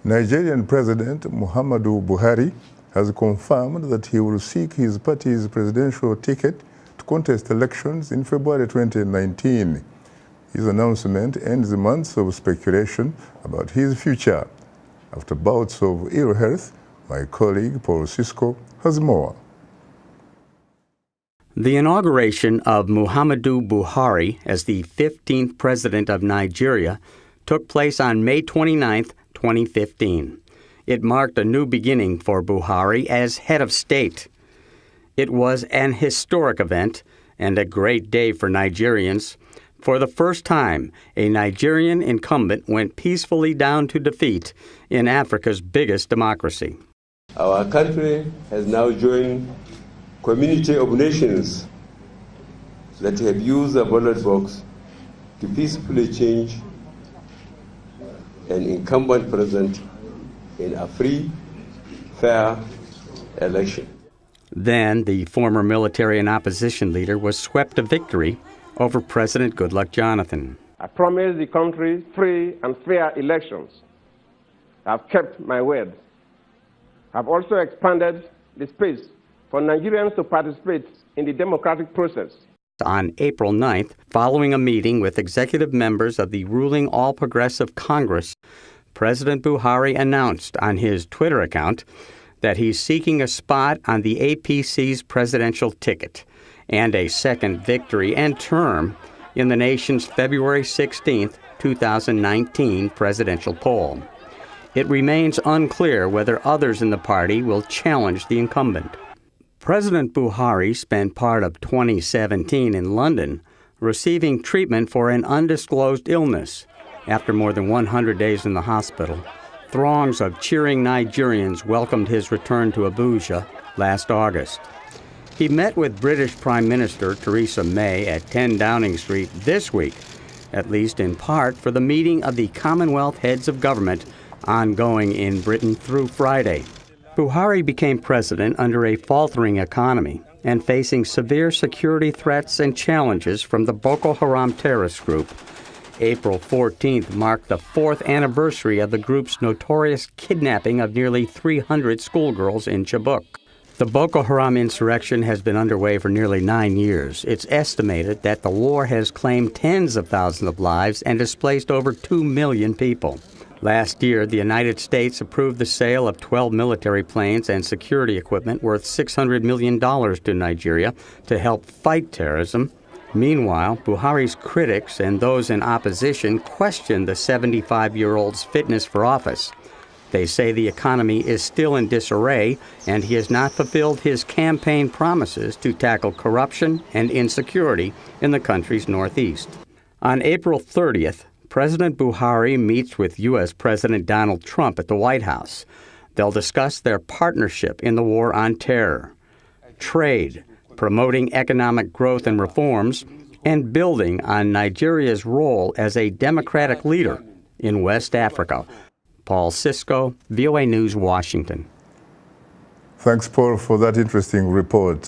Nigerian President Muhammadu Buhari has confirmed that he will seek his party's presidential ticket to contest elections in February 2019. His announcement ends months of speculation about his future. After bouts of ill health, my colleague Paul Sisco has more. The inauguration of Muhammadu Buhari as the 15th president of Nigeria took place on May 29, 2015. It marked a new beginning for Buhari as head of state. It was an historic event and a great day for Nigerians. For the first time, a Nigerian incumbent went peacefully down to defeat in Africa's biggest democracy. Our country has now joined community of nations that have used the ballot box to peacefully change an incumbent president in a free, fair election. Then the former military and opposition leader was swept to victory over President Goodluck Jonathan. I promised the country free and fair elections. I've kept my word. I've also expanded the space for Nigerians to participate in the democratic process. On April 9th, following a meeting with executive members of the ruling All Progressive Congress, President Buhari announced on his Twitter account that he's seeking a spot on the APC's presidential ticket and a second victory and term in the nation's February 16, 2019 presidential poll. It remains unclear whether others in the party will challenge the incumbent. President Buhari spent part of 2017 in London receiving treatment for an undisclosed illness. After more than 100 days in the hospital, throngs of cheering Nigerians welcomed his return to Abuja last August. He met with British Prime Minister Theresa May at 10 Downing Street this week, at least in part for the meeting of the Commonwealth heads of government ongoing in Britain through Friday. Buhari became president under a faltering economy and facing severe security threats and challenges from the Boko Haram terrorist group. April 14th marked the 4th anniversary of the group's notorious kidnapping of nearly 300 schoolgirls in Chibok. The Boko Haram insurrection has been underway for nearly 9 years. It's estimated that the war has claimed tens of thousands of lives and displaced over 2 million people. Last year, the United States approved the sale of 12 military planes and security equipment worth $600 million to Nigeria to help fight terrorism. Meanwhile, Buhari's critics and those in opposition question the 75-year-old's fitness for office. They say the economy is still in disarray and he has not fulfilled his campaign promises to tackle corruption and insecurity in the country's northeast. On April 30th, President Buhari meets with U.S. President Donald Trump at the White House. They'll discuss their partnership in the war on terror, trade, promoting economic growth and reforms, and building on Nigeria's role as a democratic leader in West Africa. Paul Sisco, VOA News, Washington. Thanks, Paul, for that interesting report.